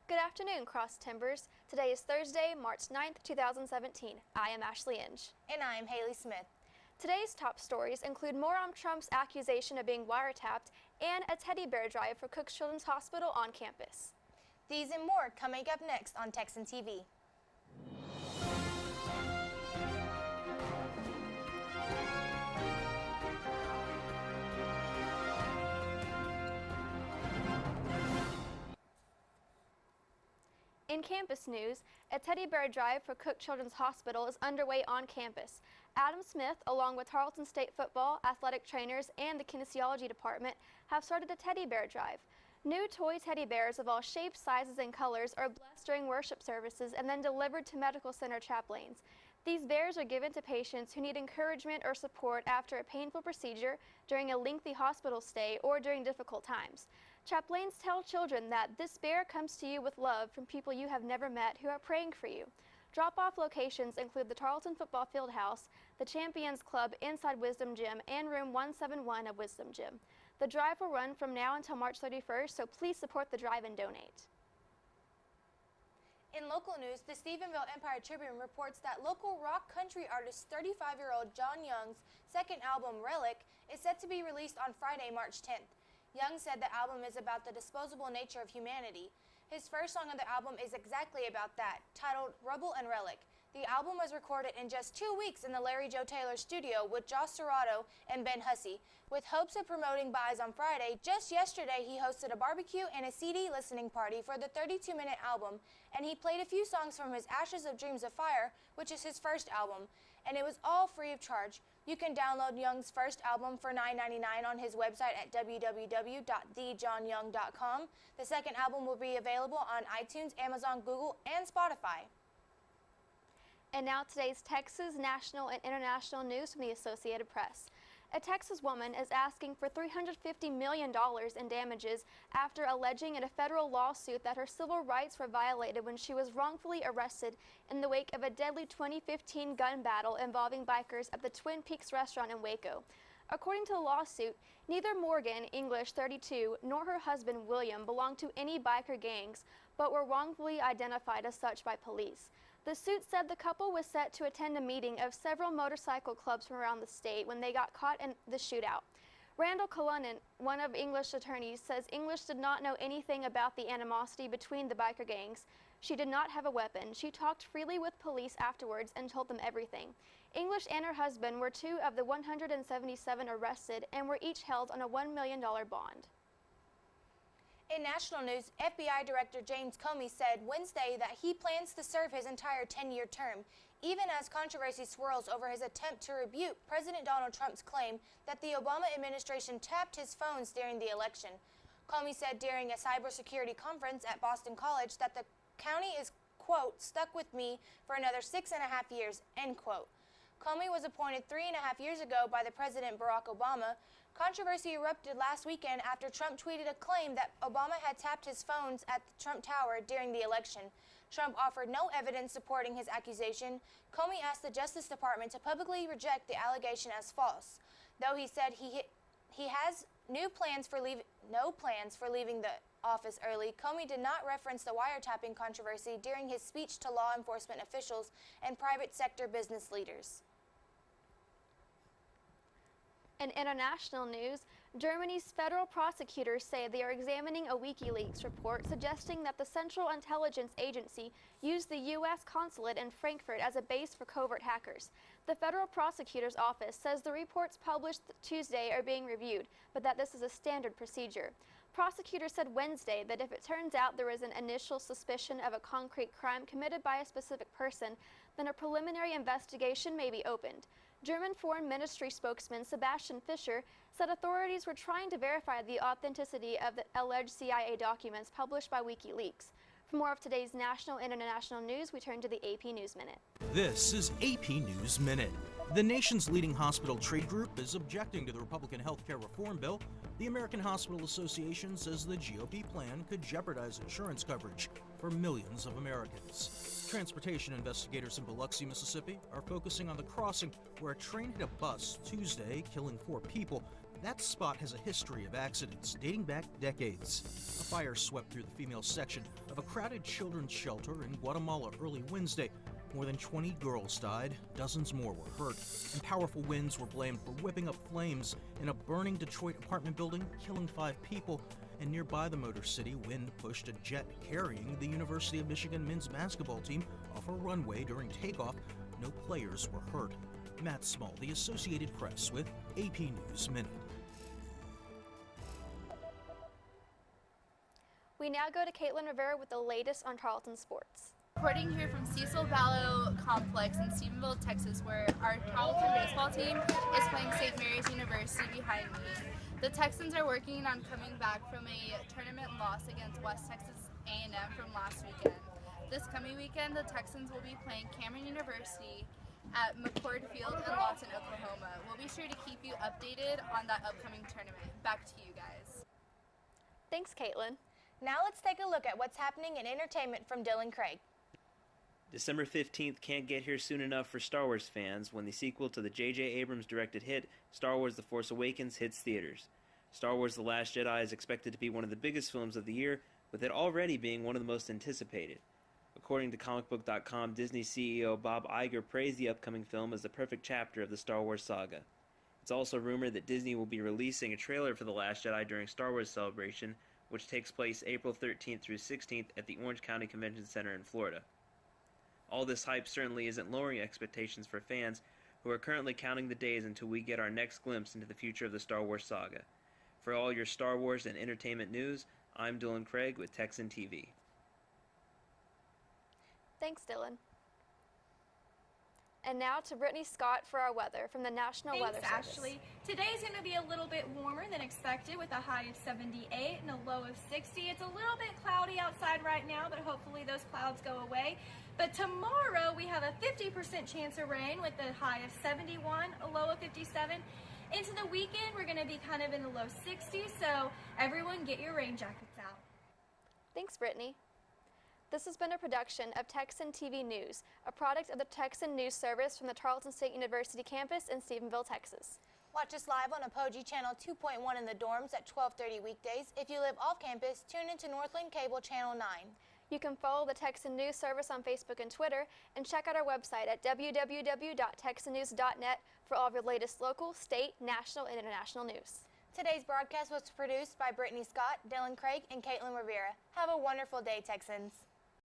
Good afternoon, Cross Timbers. Today is Thursday, March 9th, 2017. I am Ashley Inge. And I am Haley Smith. Today's top stories include more on Trump's accusation of being wiretapped and a teddy bear drive for Cook Children's Hospital on campus. These and more coming up next on Texan TV. In campus news, a teddy bear drive for Cook Children's Hospital is underway on campus. Adam Smith, along with Tarleton State football, athletic trainers, and the kinesiology department, have started a teddy bear drive. New toy teddy bears of all shapes, sizes, and colors are blessed during worship services and then delivered to medical center chaplains. These bears are given to patients who need encouragement or support after a painful procedure, during a lengthy hospital stay, or during difficult times. Chaplains tell children that this bear comes to you with love from people you have never met who are praying for you. Drop-off locations include the Tarleton Football Fieldhouse, the Champions Club inside Wisdom Gym, and room 171 of Wisdom Gym. The drive will run from now until March 31st, so please support the drive and donate. In local news, the Stephenville Empire Tribune reports that local rock country artist 35-year-old John Young's second album, Relic, is set to be released on Friday, March 10th. Young said the album is about the disposable nature of humanity. His first song on the album is exactly about that, titled Rubble and Relic. The album was recorded in just 2 weeks in the Larry Joe Taylor studio with Josh Serrato and Ben Hussey. With hopes of promoting buys on Friday, just yesterday he hosted a barbecue and a CD listening party for the 32-minute album, and he played a few songs from his Ashes of Dreams of Fire, which is his first album, and it was all free of charge. You can download Young's first album for $9.99 on his website at www.thejohnyoung.com. The second album will be available on iTunes, Amazon, Google, and Spotify. And now today's Texas, national, and international news from the Associated Press. A Texas woman is asking for $350 million in damages after alleging in a federal lawsuit that her civil rights were violated when she was wrongfully arrested in the wake of a deadly 2015 gun battle involving bikers at the Twin Peaks restaurant in Waco. According to the lawsuit, neither Morgan, English 32, nor her husband William belonged to any biker gangs, but were wrongfully identified as such by police. The suit said the couple was set to attend a meeting of several motorcycle clubs from around the state when they got caught in the shootout. Randall Cullinan, one of English attorneys, says English did not know anything about the animosity between the biker gangs. She did not have a weapon. She talked freely with police afterwards and told them everything. English and her husband were two of the 177 arrested and were each held on a $1 million bond. In national news, FBI Director James Comey said Wednesday that he plans to serve his entire 10-year term, even as controversy swirls over his attempt to rebuke President Donald Trump's claim that the Obama administration tapped his phones during the election. Comey said during a cybersecurity conference at Boston College that the county is, quote, stuck with me for another 6.5 years, end quote. Comey was appointed 3.5 years ago by the President Barack Obama. Controversy erupted last weekend after Trump tweeted a claim that Obama had tapped his phones at the Trump Tower during the election. Trump offered no evidence supporting his accusation. Comey asked the Justice Department to publicly reject the allegation as false. Though he said he has no plans for leaving the office early, Comey did not reference the wiretapping controversy during his speech to law enforcement officials and private sector business leaders. In international news, Germany's federal prosecutors say they are examining a WikiLeaks report suggesting that the Central Intelligence Agency used the U.S. consulate in Frankfurt as a base for covert hackers. The federal prosecutor's office says the reports published Tuesday are being reviewed, but that this is a standard procedure. Prosecutors said Wednesday that if it turns out there is an initial suspicion of a concrete crime committed by a specific person, then a preliminary investigation may be opened. German Foreign Ministry spokesman Sebastian Fischer said authorities were trying to verify the authenticity of the alleged CIA documents published by WikiLeaks. For more of today's national and international news, we turn to the AP News Minute. This is AP News Minute. The nation's leading hospital trade group is objecting to the Republican health care reform bill. The American Hospital Association says the GOP plan could jeopardize insurance coverage for millions of Americans. Transportation investigators in Biloxi, Mississippi are focusing on the crossing where a train hit a bus Tuesday, killing 4 people. That spot has a history of accidents dating back decades. A fire swept through the female section of a crowded children's shelter in Guatemala early Wednesday. More than 20 girls died, dozens more were hurt, and powerful winds were blamed for whipping up flames in a burning Detroit apartment building, killing 5 people. And nearby the Motor City, wind pushed a jet carrying the University of Michigan men's basketball team off a runway during takeoff. No players were hurt. Matt Small, The Associated Press, with AP News Minute. We now go to Caitlin Rivera with the latest on Tarleton sports. Reporting here from Cecil Vallow Complex in Stephenville, Texas, where our Tarleton baseball team is playing St. Mary's University behind me. The Texans are working on coming back from a tournament loss against West Texas A&M from last weekend. This coming weekend, the Texans will be playing Cameron University at McCord Field in Lawton, Oklahoma. We'll be sure to keep you updated on that upcoming tournament. Back to you guys. Thanks, Caitlin. Now let's take a look at what's happening in entertainment from Dylan Craig. December 15th can't get here soon enough for Star Wars fans when the sequel to the J.J. Abrams directed hit, Star Wars The Force Awakens, hits theaters. Star Wars The Last Jedi is expected to be one of the biggest films of the year, with it already being one of the most anticipated. According to comicbook.com, Disney CEO Bob Iger praised the upcoming film as the perfect chapter of the Star Wars saga. It's also rumored that Disney will be releasing a trailer for The Last Jedi during Star Wars Celebration, which takes place April 13th through 16th at the Orange County Convention Center in Florida. All this hype certainly isn't lowering expectations for fans who are currently counting the days until we get our next glimpse into the future of the Star Wars saga. For all your Star Wars and entertainment news, I'm Dylan Craig with Texan TV. Thanks, Dylan. And now to Brittany Scott for our weather from the National Weather Service. Thanks, Ashley. Today's going to be a little bit warmer than expected with a high of 78 and a low of 60. It's a little bit cloudy outside right now, but hopefully those clouds go away. But tomorrow we have a 50% chance of rain with a high of 71, a low of 57. Into the weekend, we're going to be kind of in the low 60s, so everyone get your rain jackets out. Thanks, Brittany. This has been a production of Texan TV News, a product of the Texan News Service from the Tarleton State University campus in Stephenville, Texas. Watch us live on Apogee Channel 2.1 in the dorms at 12:30 weekdays. If you live off campus, tune into Northland Cable Channel 9. You can follow the Texan News Service on Facebook and Twitter, and check out our website at www.texannews.net for all of your latest local, state, national, and international news. Today's broadcast was produced by Brittany Scott, Dylan Craig, and Caitlin Rivera. Have a wonderful day, Texans.